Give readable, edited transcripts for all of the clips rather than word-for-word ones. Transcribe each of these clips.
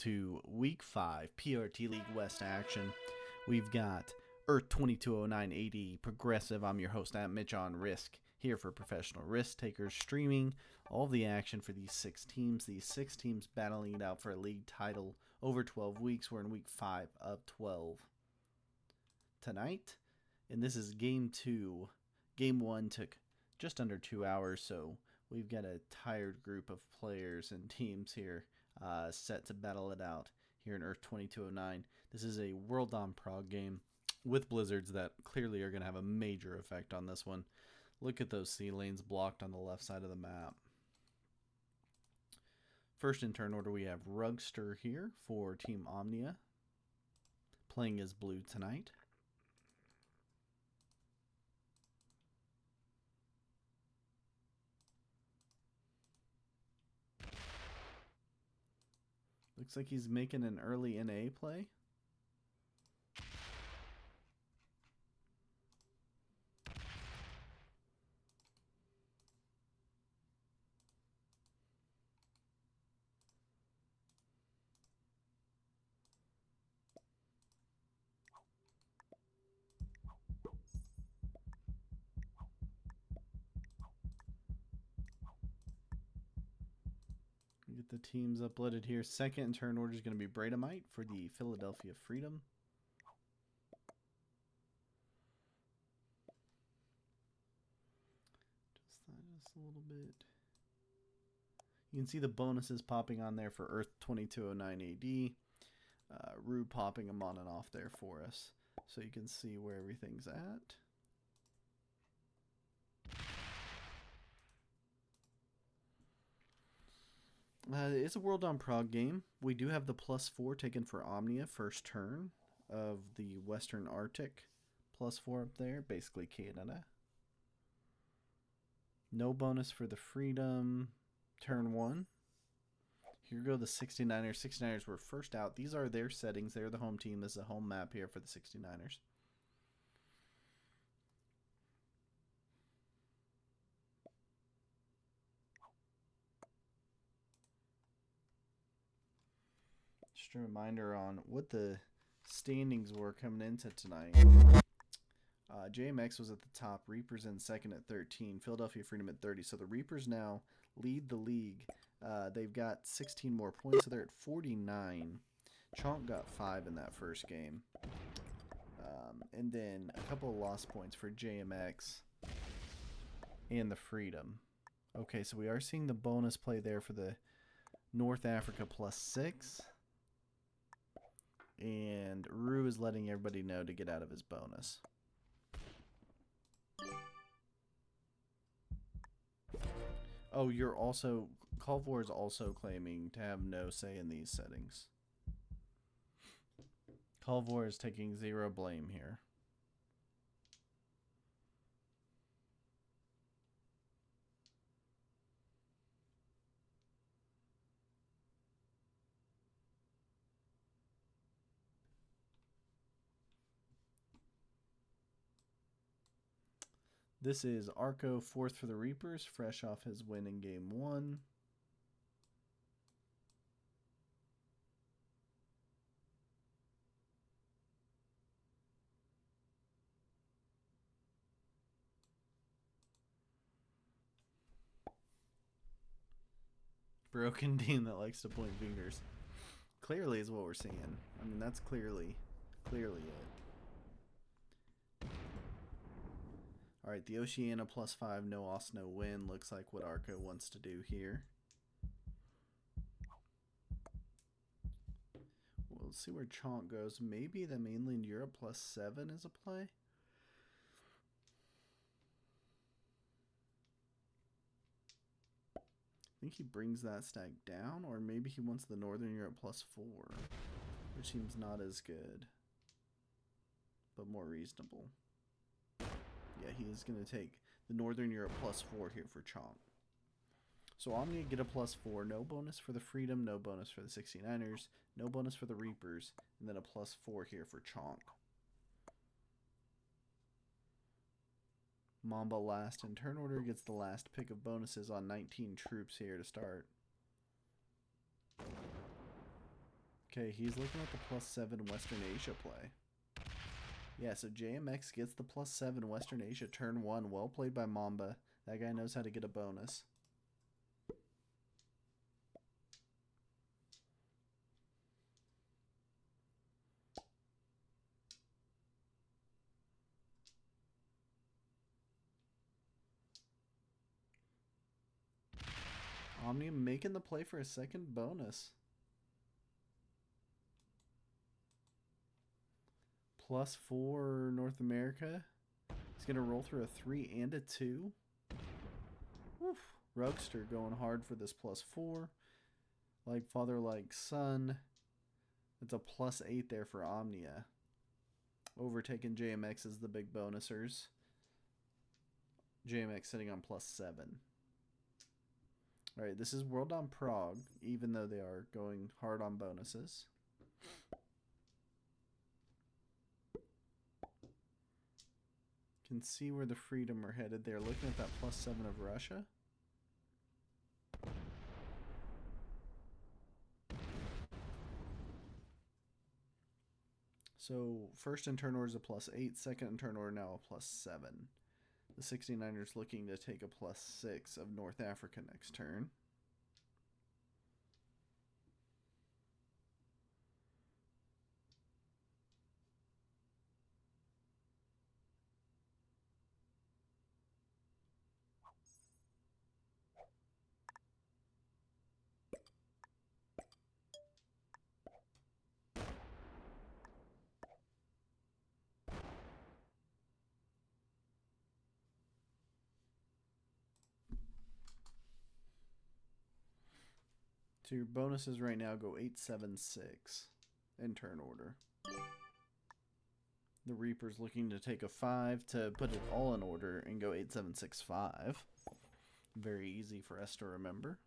to Week 5 PRT League West action. We've got Earth 2209 AD Progressive. I'm your host, Mitch on Risk, here for professional risk takers, streaming all the action for these 6 teams. These 6 teams battling it out for a league title over 12 weeks. We're in Week 5 of 12 tonight, and this is Game 2. Game 1 took just under 2 hours, so we've got a tired group of players and teams here set to battle it out here in Earth 2209. This is a World on Prague game with blizzards that clearly are going to have a major effect on this one. Look at those sea lanes blocked on the left side of the map. First in turn order, we have Rugster here for Team Omnia, playing as blue tonight. Looks like he's making an early NA play. Get the teams uploaded here. Second in turn order is going to be Bradamite for the Philadelphia Freedom. Just a little bit. You can see the bonuses popping on there for Earth 2209 AD. Rue popping them on and off there for us, so you can see where everything's at. It's a World on Prague game. We do have the +4 taken for Omnia first turn of the Western Arctic. +4 up there, basically Canada. No bonus for the Freedom turn 1. Here go the 69ers. 69ers were first out. These are their settings. They're the home team. This is a home map here for the 69ers. Just a reminder on what the standings were coming into tonight. JMX was at the top. Reapers in second at 13. Philadelphia Freedom at 30. So the Reapers now lead the league. They've got 16 more points, so they're at 49. Chonk got 5 in that first game. And then a couple of lost points for JMX and the Freedom. Okay, so we are seeing the bonus play there for the North Africa +6. And Rue is letting everybody know to get out of his bonus. Oh, you're also... Colvor is also claiming to have no say in these settings. Colvor is taking 0 blame here. This is Arco, 4th for the Reapers, fresh off his win in Game 1. Broken team that likes to point fingers. Clearly is what we're seeing. I mean, that's clearly it. Alright, the Oceania +5, no loss, no win. Looks like what Arco wants to do here. We'll see where Chonk goes. Maybe the mainland Europe +7 is a play. I think he brings that stack down, or maybe he wants the Northern Europe +4, which seems not as good, but more reasonable. Yeah, he is going to take the Northern Europe +4 here for Chonk. So Omnia get a +4. No bonus for the Freedom, no bonus for the 69ers, no bonus for the Reapers, and then a +4 here for Chonk. Mamba last in turn order gets the last pick of bonuses on 19 troops here to start. Okay, he's looking at the +7 Western Asia play. Yeah, so JMX gets the +7 Western Asia turn 1. Well played by Mamba. That guy knows how to get a bonus. Omnium making the play for a second bonus. +4 North America. He's going to roll through a 3 and a 2. Woof. Rugster going hard for this +4. Like father, like son. It's a +8 there for Omnia. Overtaking JMX as the big bonusers. JMX sitting on +7. Alright, this is World on Prague, even though they are going hard on bonuses. Can see where the Freedom are headed. They're looking at that +7 of Russia. So first in turn order is a +8, second in turn order now a +7. The 69ers looking to take a +6 of North Africa next turn. So your bonuses right now go 8, 7, 6 in turn order. The Reaper's looking to take a 5 to put it all in order and go 8, 7, 6, 5. Very easy for us to remember.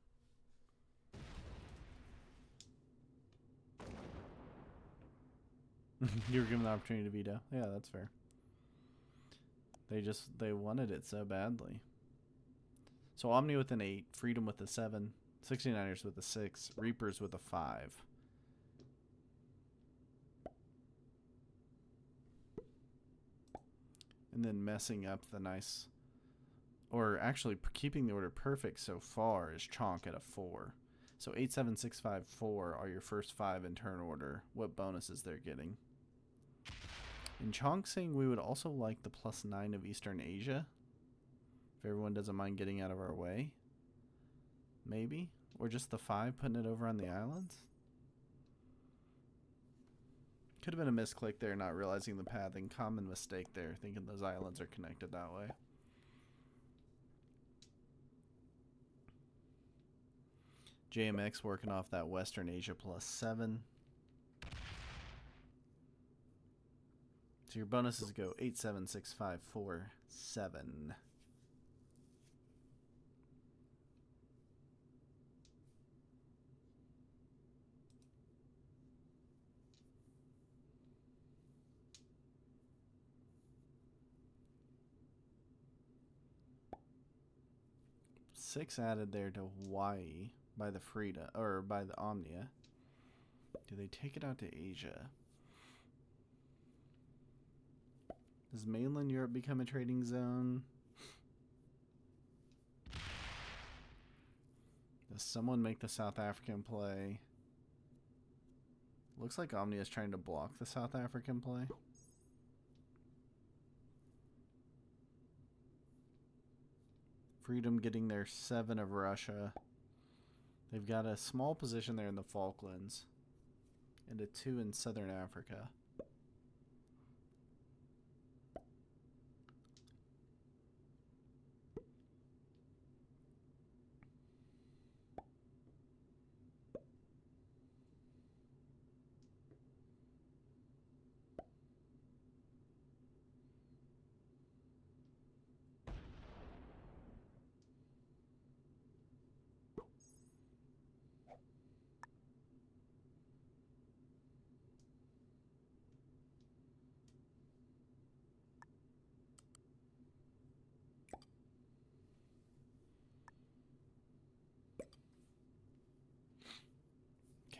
You were given the opportunity to veto. Yeah, that's fair. They wanted it so badly. So Omni with an 8, Freedom with a 7, 69ers with a 6, Reapers with a 5. And then messing up the nice, or actually keeping the order perfect so far is Chonk at a 4. So 8, 7, 6, 5, 4 are your first 5 in turn order. What bonuses they're getting. And Chonk saying we would also like the +9 of Eastern Asia. If everyone doesn't mind getting out of our way. Maybe. Or just the 5, putting it over on the islands. Could have been a misclick there, not realizing the pathing. Common mistake there, thinking those islands are connected that way. JMX working off that Western Asia +7. So your bonuses go 8, 7, 6, 5, 4, 7. Six added there to Hawaii by the Frida or by the Omnia. Do they take it out to Asia? Does mainland Europe become a trading zone? Does someone make the South African play? Looks like Omnia is trying to block the South African play. Freedom getting their 7 of Russia. They've got a small position there in the Falklands. And a 2 in Southern Africa.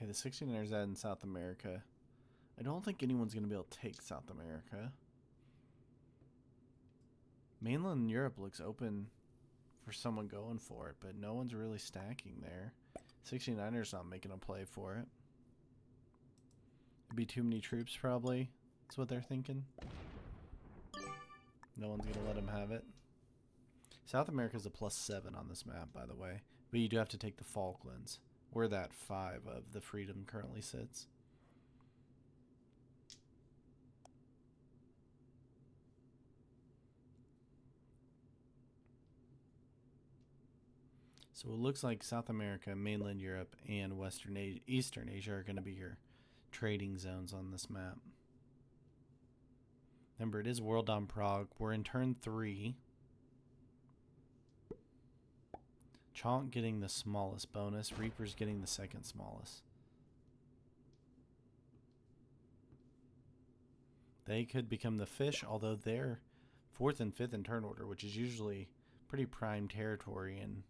Okay, the 69ers out in South America. I don't think anyone's going to be able to take South America. Mainland Europe looks open for someone going for it, but no one's really stacking there. 69ers not making a play for it. It'd be too many troops, probably. That's what they're thinking. No one's going to let them have it. South America's a +7 on this map, by the way. But you do have to take the Falklands, where that 5 of the freedom currently sits. So it looks like South America, mainland Europe, and Eastern Asia are going to be your trading zones on this map. Remember, it is World on Prague. We're in turn 3. Chonk getting the smallest bonus. Reaper's getting the second smallest. They could become the fish, although they're 4th and 5th in turn order, which is usually pretty prime territory in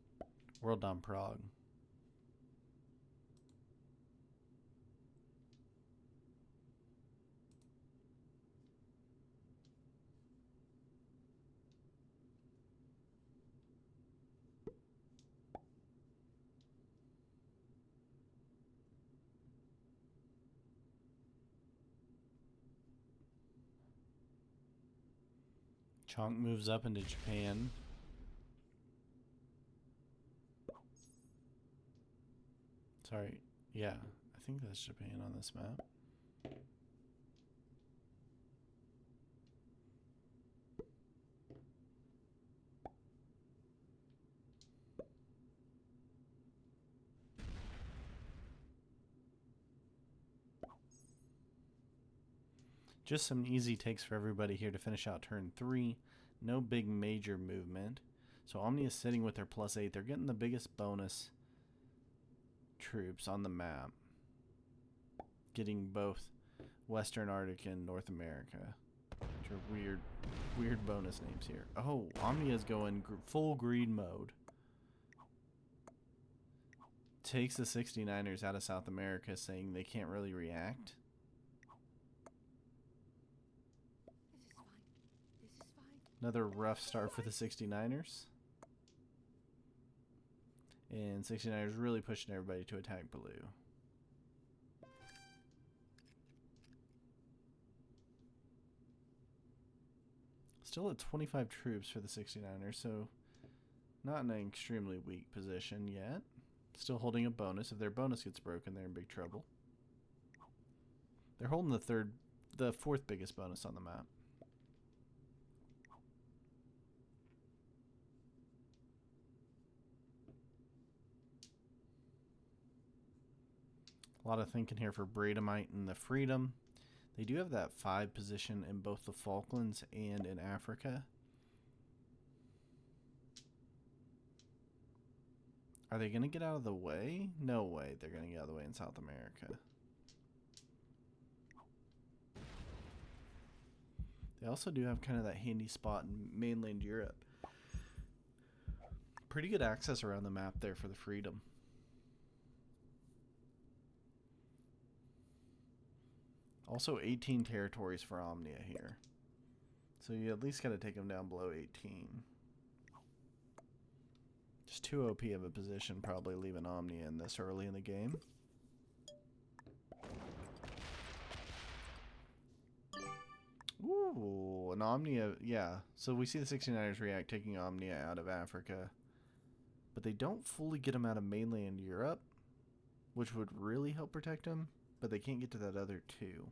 World on Prague. Chonk moves up into Japan. Sorry, yeah, I think that's Japan on this map. Just some easy takes for everybody here to finish out turn 3. No big major movement. So Omni is sitting with their +8. They're getting the biggest bonus troops on the map. Getting both Western Arctic and North America. Which are weird bonus names here. Oh, Omni is going full greed mode. Takes the 69ers out of South America, saying they can't really react. Another rough start for the 69ers. And 69ers really pushing everybody to attack blue. Still at 25 troops for the 69ers, so not in an extremely weak position yet. Still holding a bonus. If their bonus gets broken, they're in big trouble. They're holding the 4th biggest bonus on the map. A lot of thinking here for Bradamite and the Freedom. They do have that 5 position in both the Falklands and in Africa. Are they going to get out of the way? No way they're going to get out of the way in South America. They also do have kind of that handy spot in mainland Europe. Pretty good access around the map there for the Freedom. Also 18 territories for Omnia here. So you at least got to take them down below 18. Just too OP of a position, probably leaving Omnia in this early in the game. Ooh, an Omnia, yeah. So we see the 69ers react, taking Omnia out of Africa. But they don't fully get them out of mainland Europe, which would really help protect them. But they can't get to that other 2.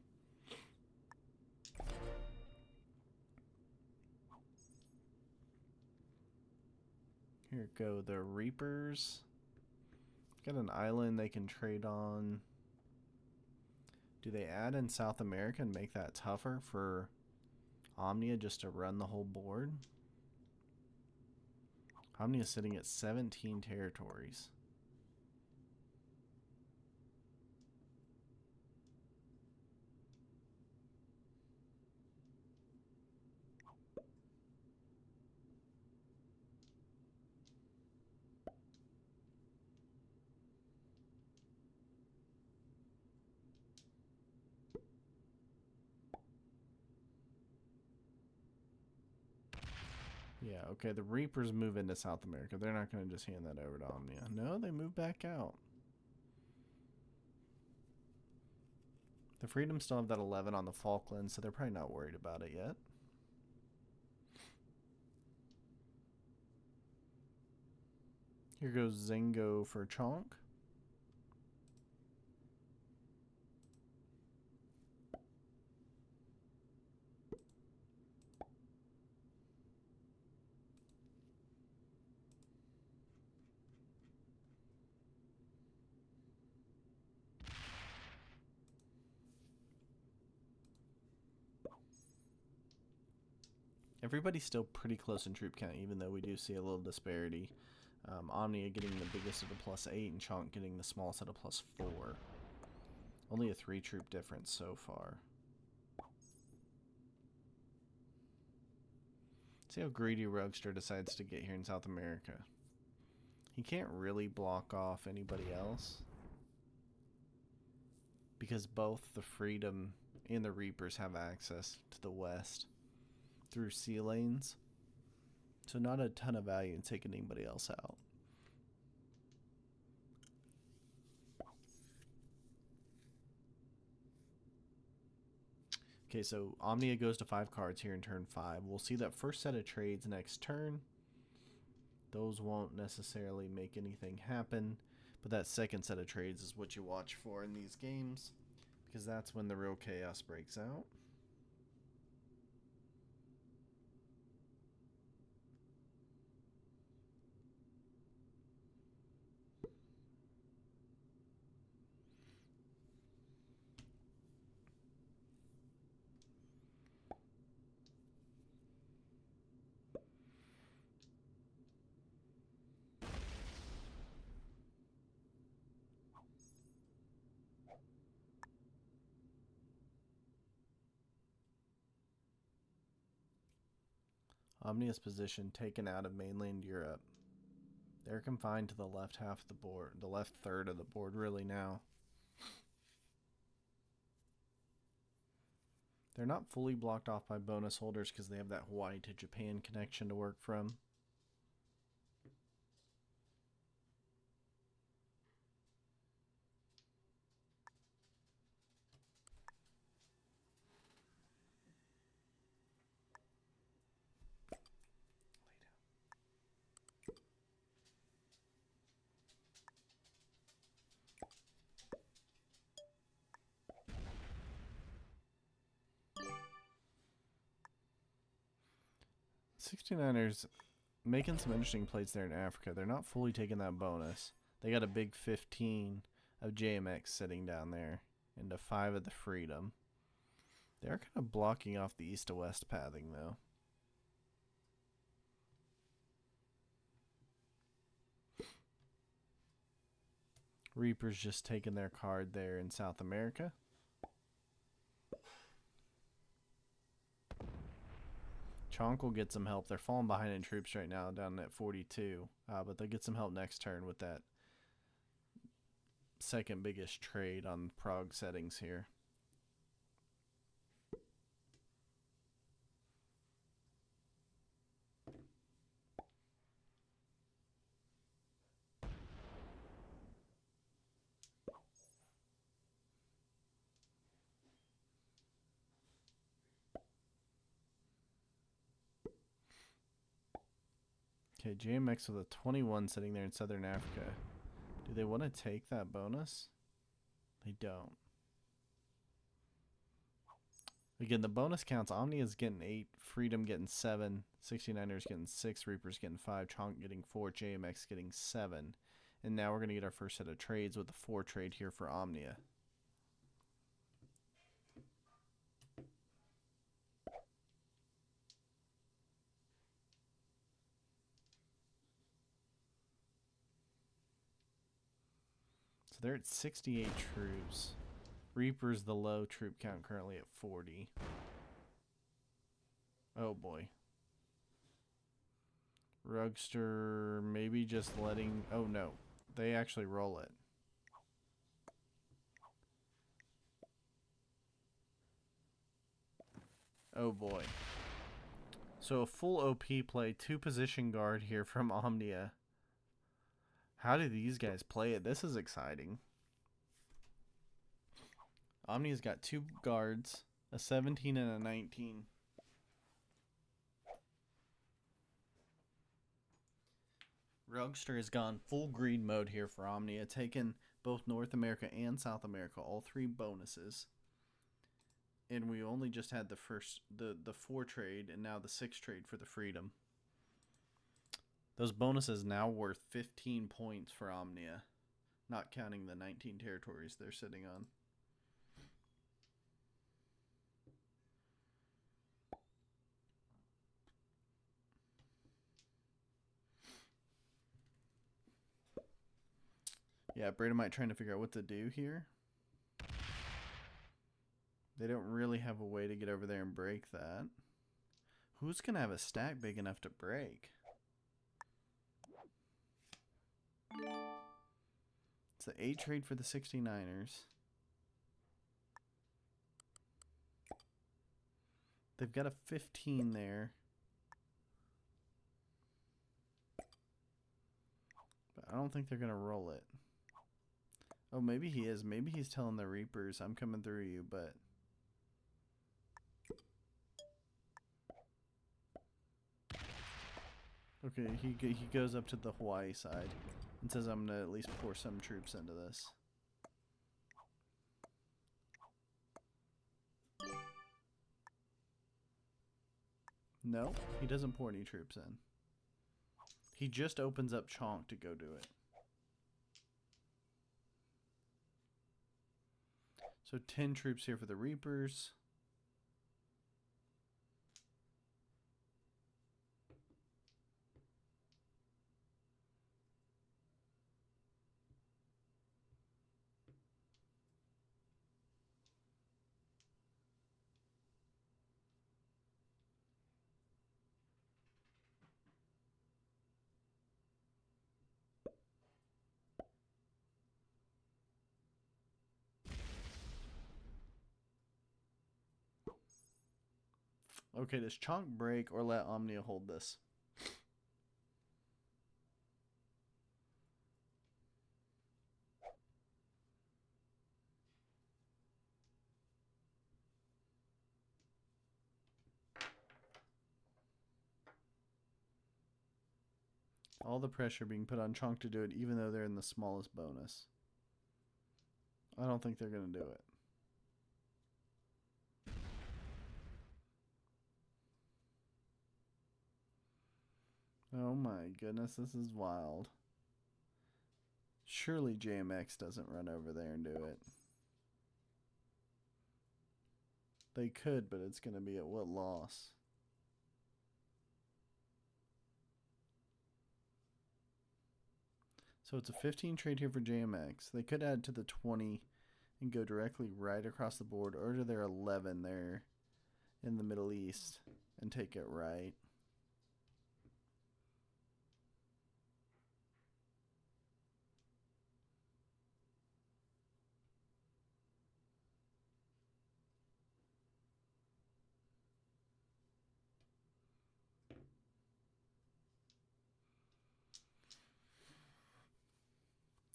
Here go the Reapers. Got an island they can trade on. Do they add in South America and make that tougher for Omnia just to run the whole board? Omnia is sitting at 17 territories. Yeah, okay, the Reapers move into South America. They're not going to just hand that over to Omnia. No, they move back out. The Freedom still have that 11 on the Falklands, so they're probably not worried about it yet. Here goes Zingo for Chonk. Everybody's still pretty close in troop count, even though we do see a little disparity. Omnia getting the biggest at a +8 and Chonk getting the smallest at a +4. Only a 3 troop difference so far. See how greedy Rugster decides to get here in South America. He can't really block off anybody else, because both the Freedom and the Reapers have access to the west through sea lanes. So not a ton of value in taking anybody else out. Okay, so Omnia goes to 5 cards here in turn 5. We'll see that first set of trades next turn. Those won't necessarily make anything happen, but that second set of trades is what you watch for in these games, because that's when the real chaos breaks out. Omnia's position taken out of mainland Europe. They're confined to the left half of the board, the left third of the board really now. They're not fully blocked off by bonus holders because they have that Hawaii to Japan connection to work from. '69ers making some interesting plays there in Africa. They're not fully taking that bonus. They got a big 15 of JMX sitting down there into 5 of the Freedom. They're kind of blocking off the east to west pathing though. Reaper's just taking their card there in South America. Chonk will get some help. They're falling behind in troops right now, down at 42. But they'll get some help next turn with that second biggest trade on Prague settings here. Okay, JMX with a 21 sitting there in Southern Africa. Do they want to take that bonus? They don't. Again, the bonus counts. Omnia's getting 8, Freedom getting 7, 69ers getting 6, Reapers getting 5, Chonk getting 4, JMX getting 7. And now we're going to get our first set of trades with the 4 trade here for Omnia. So they're at 68 troops. Reaper's the low troop count, currently at 40. Oh boy. Rugster maybe just letting... Oh no. They actually roll it. Oh boy. So a full OP play, 2 position guard here from Omnia. How do these guys play it? This is exciting. Omnia's got 2 guards, a 17 and a 19. Rugster has gone full greed mode here for Omnia, taking both North America and South America, all 3 bonuses. And we only just had the 4 trade and now the 6 trade for the Freedom. Those bonuses now worth 15 points for Omnia, not counting the 19 territories they're sitting on. Yeah, Bradamite trying to figure out what to do here. They don't really have a way to get over there and break that. Who's going to have a stack big enough to break? It's the 8 trade for the 69ers. They've got a 15 there. But I don't think they're going to roll it. Oh, maybe he is. Maybe he's telling the Reapers, I'm coming through you, but... Okay, he goes up to the Hawaii side and says, I'm going to at least pour some troops into this. No, he doesn't pour any troops in. He just opens up Chonk to go do it. So 10 troops here for the Reapers. Okay, does Chonk break or let Omnia hold this? All the pressure being put on Chonk to do it, even though they're in the smallest bonus. I don't think they're going to do it. Oh my goodness, this is wild. Surely JMX doesn't run over there and do it. They could, but it's going to be at what loss? So it's a 15 trade here for JMX. They could add to the 20 and go directly right across the board, or to their 11 there in the Middle East and take it right.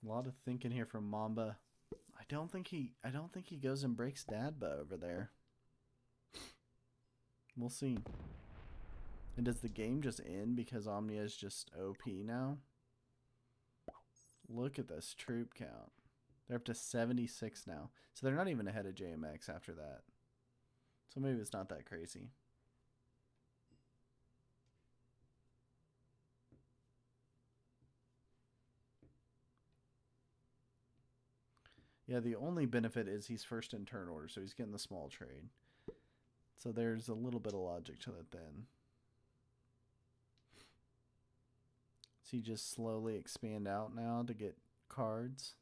A lot of thinking here from Mamba. I don't think he goes and breaks Dadba over there. We'll see. And does the game just end because Omnia is just OP now? Look at this troop count. They're up to 76 now. So they're not even ahead of JMX after that. So maybe it's not that crazy. Yeah, the only benefit is he's first in turn order, so he's getting the small trade. So there's a little bit of logic to it then. So you just slowly expand out now to get cards.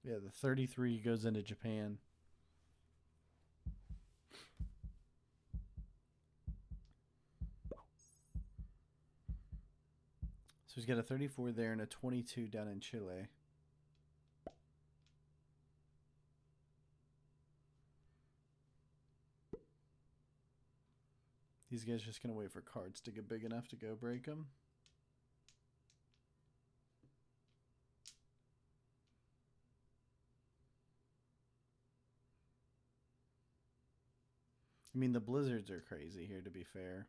Yeah, the 33 goes into Japan. got a 34 there and a 22 down in Chile. These guys just going to wait for cards to get big enough to go break them. I mean, the blizzards are crazy here, to be fair.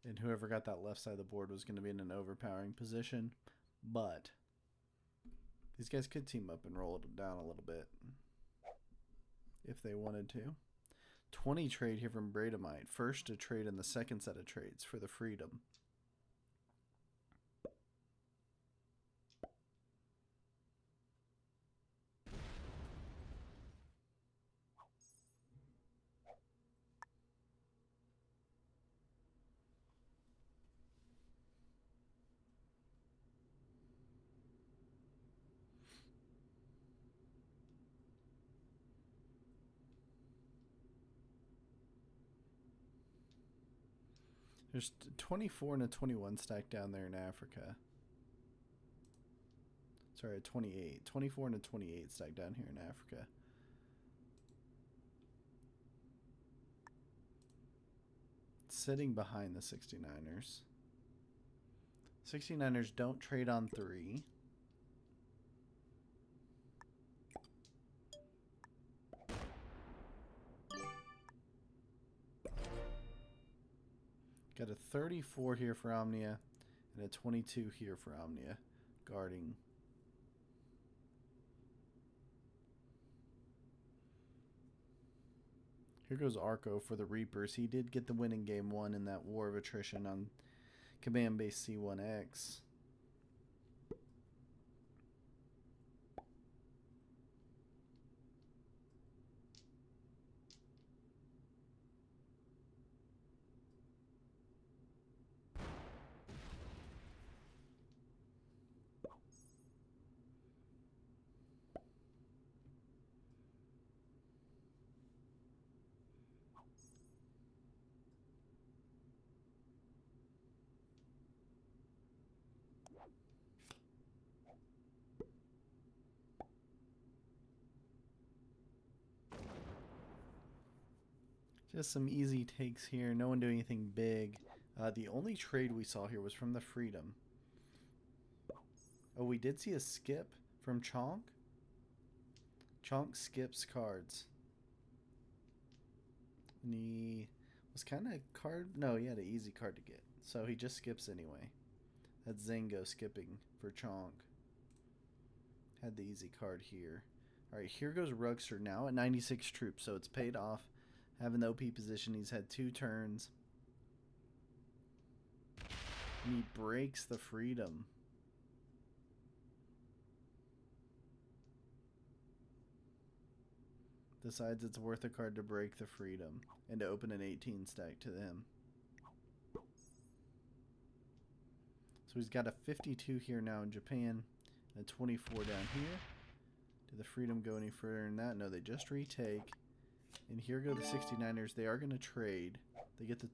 And whoever got that left side of the board was going to be in an overpowering position. But these guys could team up and roll it down a little bit if they wanted to. 20 trade here from Bradamite. First to trade in the second set of trades for the Freedom. There's 24 and a 21 stack down there in Africa. Sorry, a 28. 24 and a 28 stack down here in Africa. Sitting behind the 69ers. 69ers don't trade on 3. Got a 34 here for Omnia and a 22 here for Omnia guarding. Here goes Arco for the Reapers. He did get the win in game 1 in that war of attrition on command base C1X. Just some easy takes here. No one doing anything big. The only trade we saw here was from the Freedom. Oh, we did see a skip from Chonk. Chonk skips cards. And he was kind of card... No, he had an easy card to get. So he just skips anyway. That's Zango skipping for Chonk. Had the easy card here. Alright, here goes Rugster now at 96 troops. So it's paid off. Having the OP position, he's had 2 turns. And he breaks the Freedom. Decides it's worth a card to break the Freedom and to open an 18 stack to them. So he's got a 52 here now in Japan and a 24 down here. Did the Freedom go any further than that? No, they just retake. And here go the 69ers. They are going to trade. They get the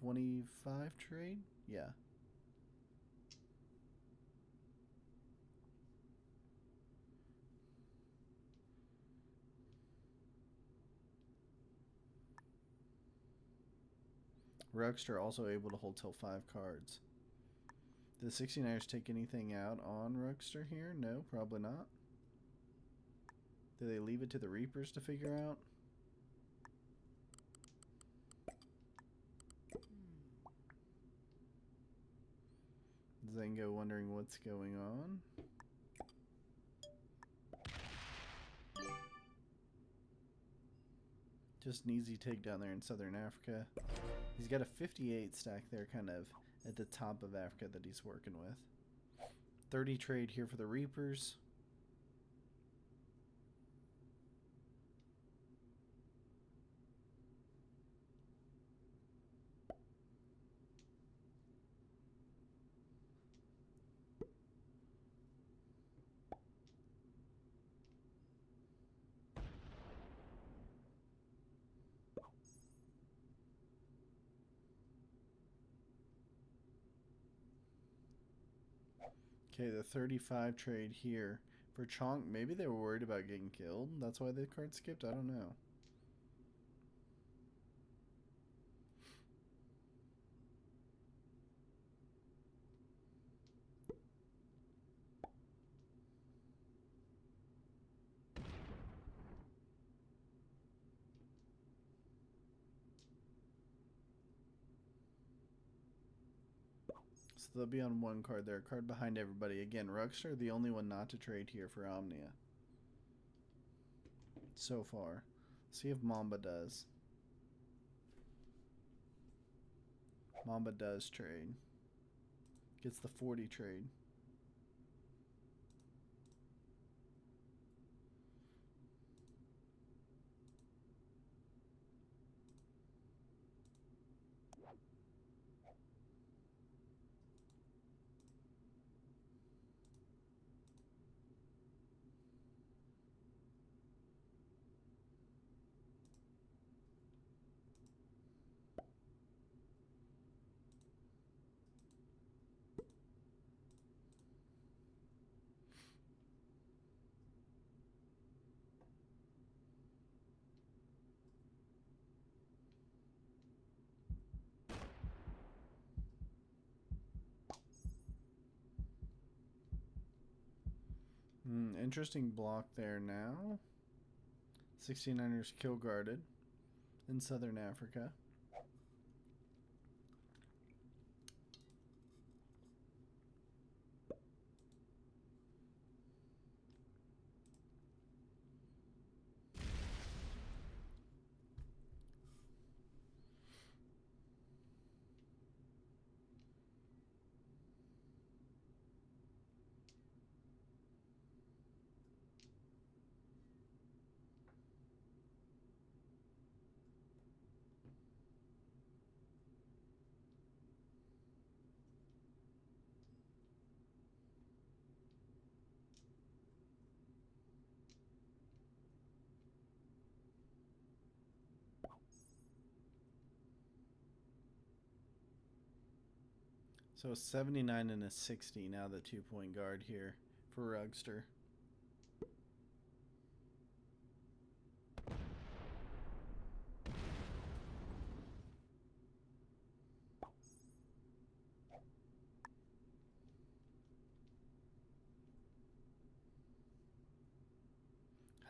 25 trade? Yeah. Rugster also able to hold till 5 cards. Did the 69ers take anything out on Rugster here? No, probably not. Do they leave it to the Reapers to figure out? Zango wondering what's going on. Just an easy take down there in Southern Africa. He's got a 58 stack there kind of at the top of Africa that he's working with. 30 trade here for the Reapers. Okay, the 35 trade here for Chonk. Maybe they were worried about getting killed. That's why the card skipped. I don't know. So they'll be on one card there, a card behind everybody. Again, Ruxter, the only one not to trade here for Omnia. So far. See if Mamba does. Mamba does trade. Gets the 40 trade. Interesting block there now. 69ers kill guarded in Southern Africa. So a 79 and a 60 now, the 2-point guard here for Rugster.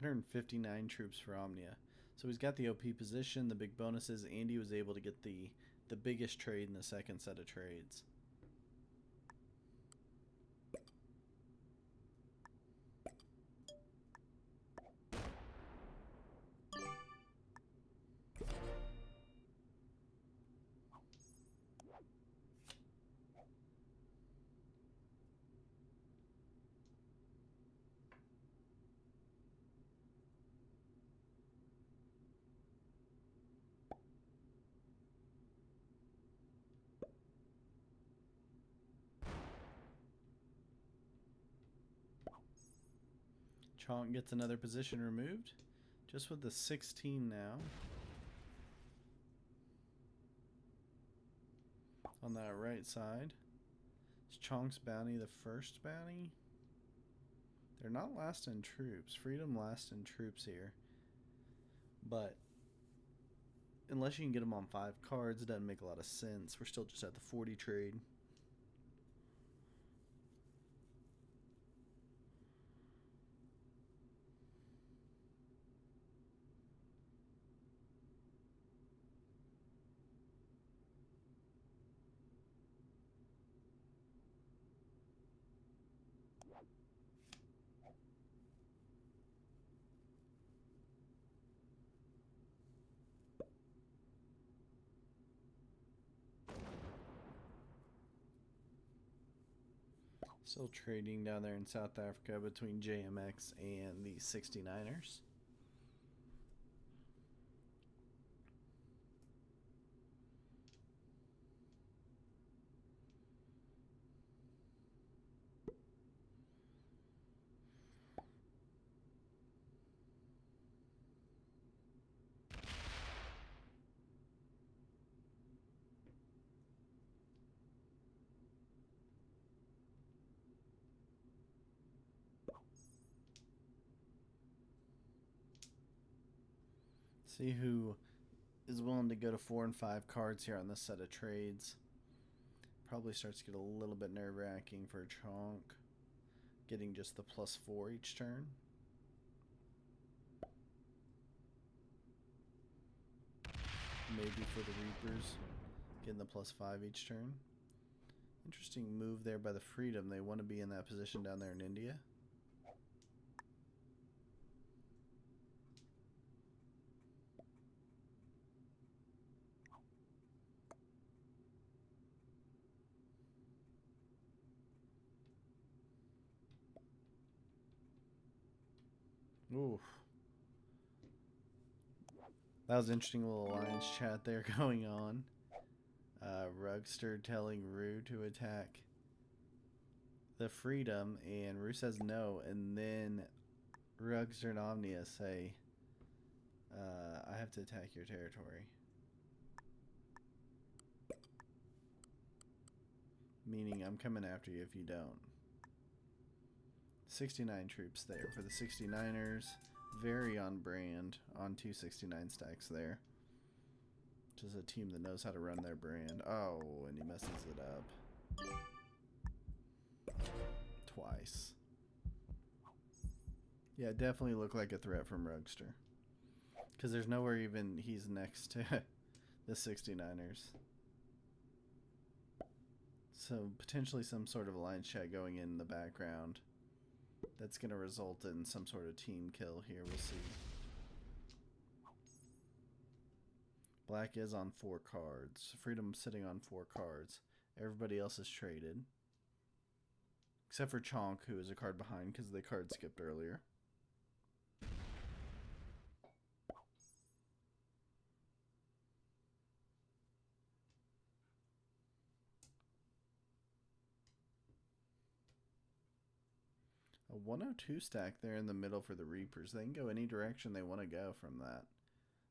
$159 troops for Omnia. So he's got the OP position, the big bonuses, and he was able to get the biggest trade in the second set of trades. Chonk gets another position removed, just with the 16 now. On that right side. Is Chonk's bounty the first bounty? They're not last in troops. Freedom last in troops here. But unless you can get them on 5 cards, it doesn't make a lot of sense. We're still just at the 40 trade. Still trading down there in South Africa between JMX and the 69ers. See who is willing to go to 4 and 5 cards here on this set of trades. Probably starts to get a little bit nerve-wracking for Chonk, getting just the +4 each turn. Maybe for the Reapers, getting the +5 each turn. Interesting move there by the Freedom. They want to be in that position down there in India. Oof. That was an interesting little alliance chat there going on. Rugster telling Rue to attack the Freedom, and Rue says no, and then Rugster and Omnia say, I have to attack your territory. Meaning I'm coming after you if you don't. 69 troops there for the 69ers. Very on brand on 269 stacks there. Just a team that knows how to run their brand. Oh, and he messes it up. Twice. Yeah, definitely looked like a threat from Rugster. Because there's nowhere even he's next to the 69ers. So potentially some sort of alliance chat going in the background. That's going to result in some sort of team kill here. We'll see. Black is on 4 cards. Freedom sitting on 4 cards. Everybody else is traded. Except for Chonk, who is a card behind because the card skipped earlier. A 102 stack there in the middle for the Reapers. They can go any direction they want to go from that.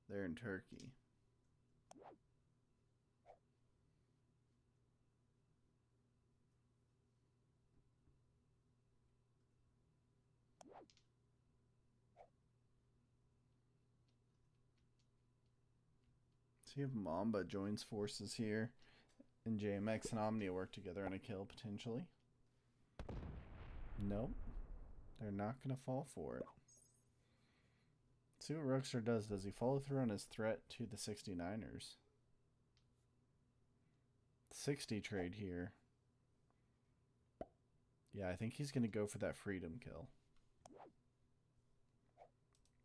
They're in Turkey. See if Mamba joins forces here, and JMX and Omnia work together on a kill potentially. Nope. They're not going to fall for it. Let's see what Rugster does. Does he follow through on his threat to the 69ers? 60 trade here. Yeah, I think he's going to go for that Freedom kill.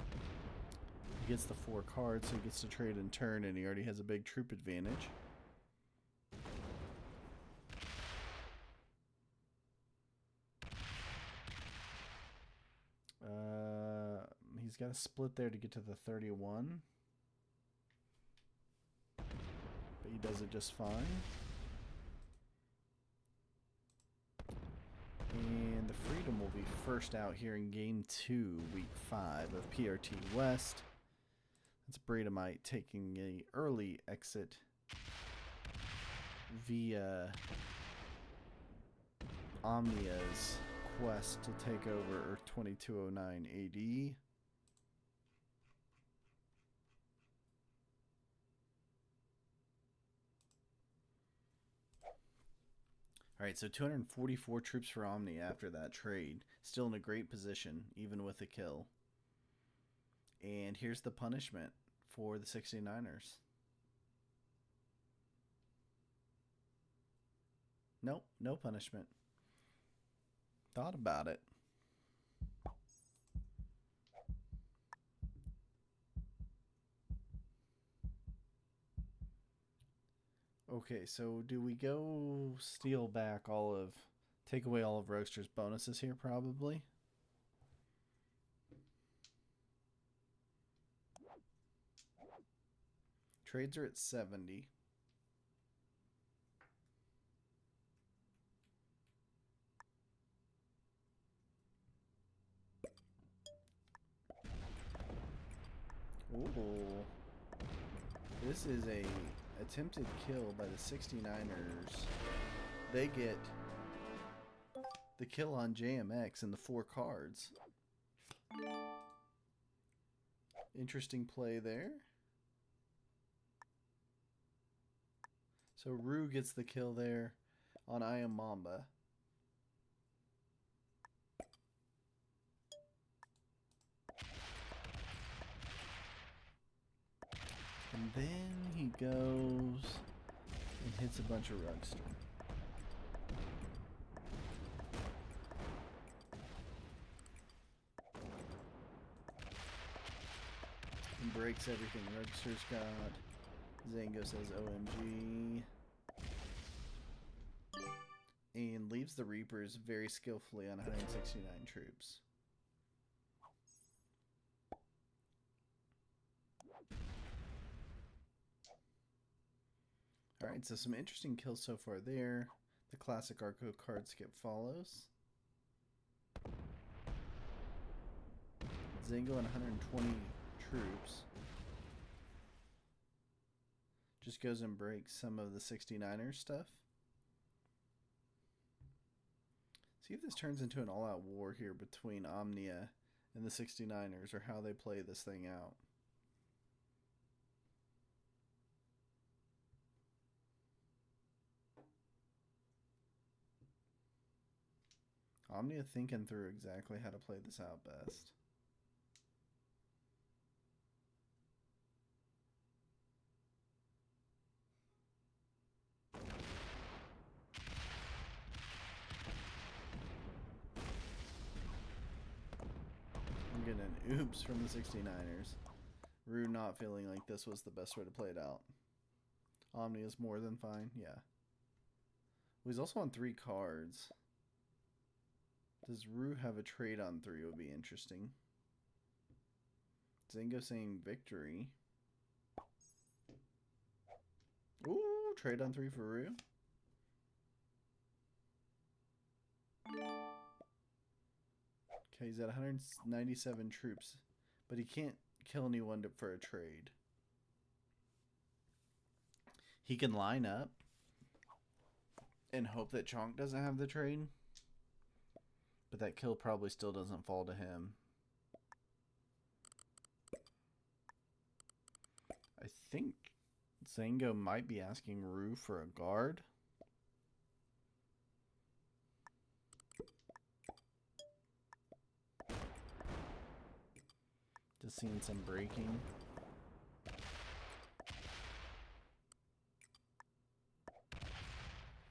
He gets the 4 cards, so he gets to trade in turn, and he already has a big troop advantage. He's got a split there to get to the 31. But he does it just fine. And the Freedom will be first out here in Game 2, Week 5 of PRT West. That's Bradamite taking an early exit via Omnia's quest to take over Earth 2209 AD. Alright, so 244 troops for Omni after that trade. Still in a great position, even with a kill. And here's the punishment for the 69ers. Nope, no punishment. Thought about it. Okay, so do we go steal back take away all of Roaster's bonuses here, probably? Trades are at 70. Ooh. This is a attempted kill by the 69ers. They get the kill on JMX and the 4 cards. Interesting play there. So Rue gets the kill there on I Am Mamba. And then he goes and hits a bunch of Rugster. And breaks everything Rugster's got. Zango says OMG. And leaves the Reapers very skillfully on 169 troops. Alright, so some interesting kills so far there. The classic Arco card skip follows. Zango on 120 troops. Just goes and breaks some of the 69er stuff. See if this turns into an all-out war here between Omnia and the 69ers, or how they play this thing out. Omnia thinking through exactly how to play this out best. I'm getting an oops from the 69ers. Rue not feeling like this was the best way to play it out. Omnia is more than fine, yeah. Well, he's also on 3 cards. Does Rue have a trade on 3 would be interesting. Zango saying victory. Ooh, trade on 3 for Rue. Okay, he's at 197 troops, but he can't kill anyone for a trade. He can line up and hope that Chonk doesn't have the trade, but that kill probably still doesn't fall to him. I think Zango might be asking Rue for a guard. Just seeing some breaking.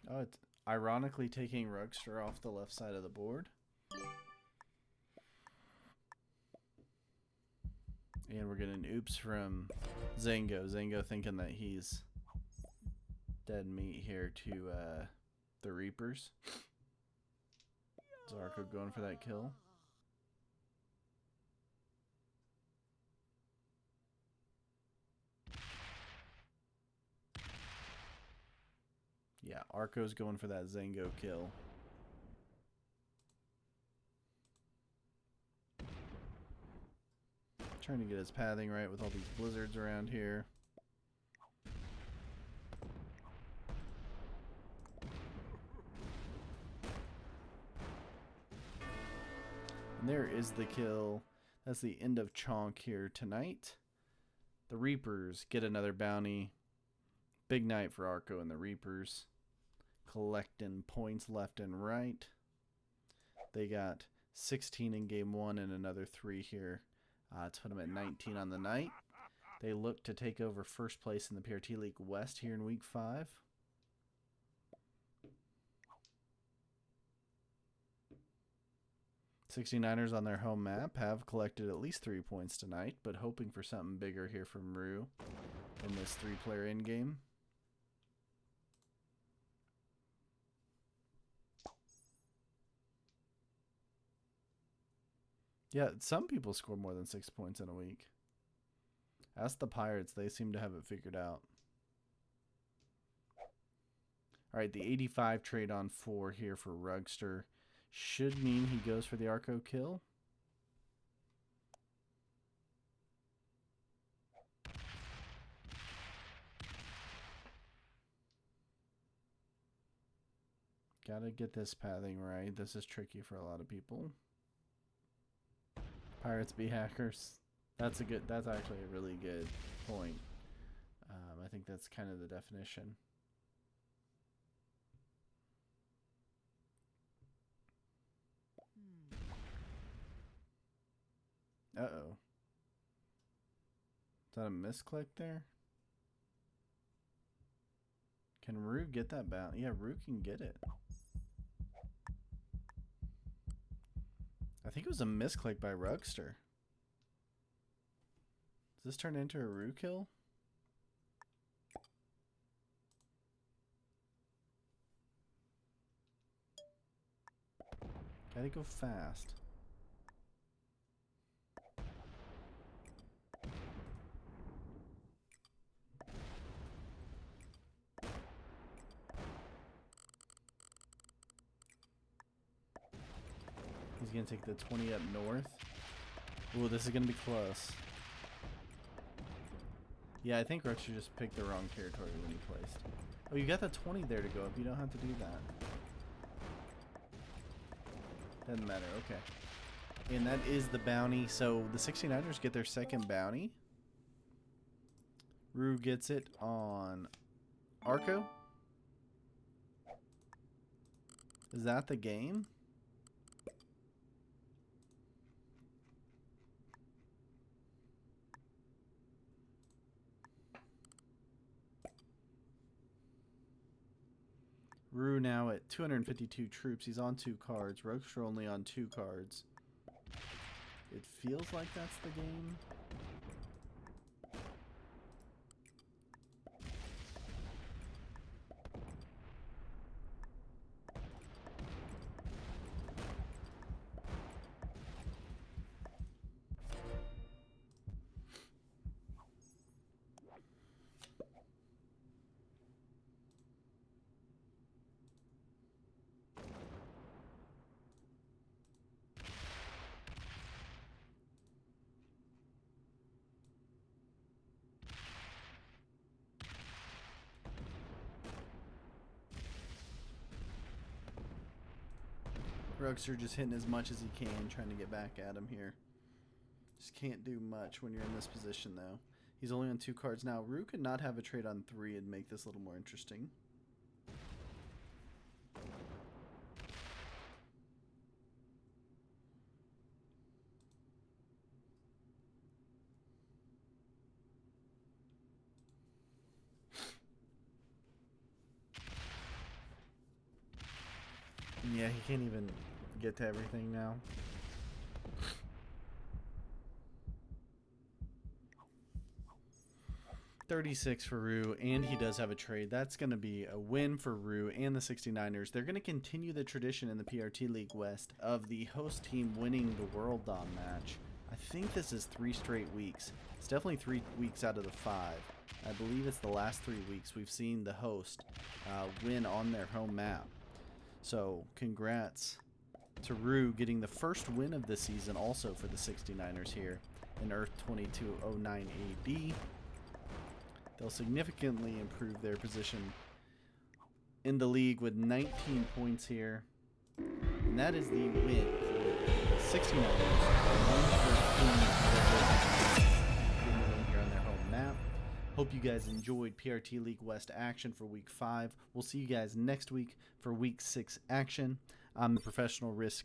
Oh, it's ironically taking Rugster off the left side of the board. And we're getting oops from Zango. Zango thinking that he's dead meat here to the Reapers. Zarko going for that kill. Yeah, Arco's going for that Zango kill. Trying to get his pathing right with all these blizzards around here. And there is the kill. That's the end of Chonk here tonight. The Reapers get another bounty. Big night for Arco and the Reapers. Collecting points left and right. They got 16 in game 1 and another 3 here to put them at 19 on the night. They look to take over first place in the PRT League West here in week 5. '69ers on their home map have collected at least 3 points tonight, but hoping for something bigger here from Rue in this 3-player end game. Yeah, some people score more than 6 points in a week. Ask the Pirates, they seem to have it figured out. All right, the 85 trade on 4 here for Rugster should mean he goes for the Arco kill. Gotta get this pathing right. This is tricky for a lot of people. Pirates be hackers. That's actually a really good point. I think that's kind of the definition. Uh-oh. Is that a misclick there? Can Rue get that bounty? Yeah, Rue can get it. I think it was a misclick by Rugster. Does this turn into a Rue kill? Gotta go fast. He's gonna take the 20 up north. Ooh, this is gonna be close. Yeah, I think Rugster just picked the wrong territory when he placed. Oh, you got the 20 there to go up. You don't have to do that. Doesn't matter. Okay. And that is the bounty. So the 69ers get their second bounty. Rue gets it on Arco. Is that the game? Rue now at 252 troops. He's on 2 cards. Rugster only on 2 cards. It feels like that's the game. Rugster just hitting as much as he can, trying to get back at him here. Just can't do much when you're in this position, though. He's only on 2 cards now. Rue could not have a trade on 3 and make this a little more interesting. Yeah, he can't even get to everything now. $36 for Rue, and he does have a trade. That's going to be a win for Rue and the 69ers. They're going to continue the tradition in the PRT League West of the host team winning the World Dom match. I think this is 3 straight weeks. It's definitely 3 weeks out of the 5. I believe it's the last 3 weeks we've seen the host win on their home map. So congrats to Rue getting the first win of the season also for the 69ers here in Earth 2209 AD. They'll significantly improve their position in the league with 19 points here. And that is the win for the 69ers. Here on their home map. Hope you guys enjoyed PRT League West action for Week 5. We'll see you guys next week for Week 6 action. I'm the Professional Risk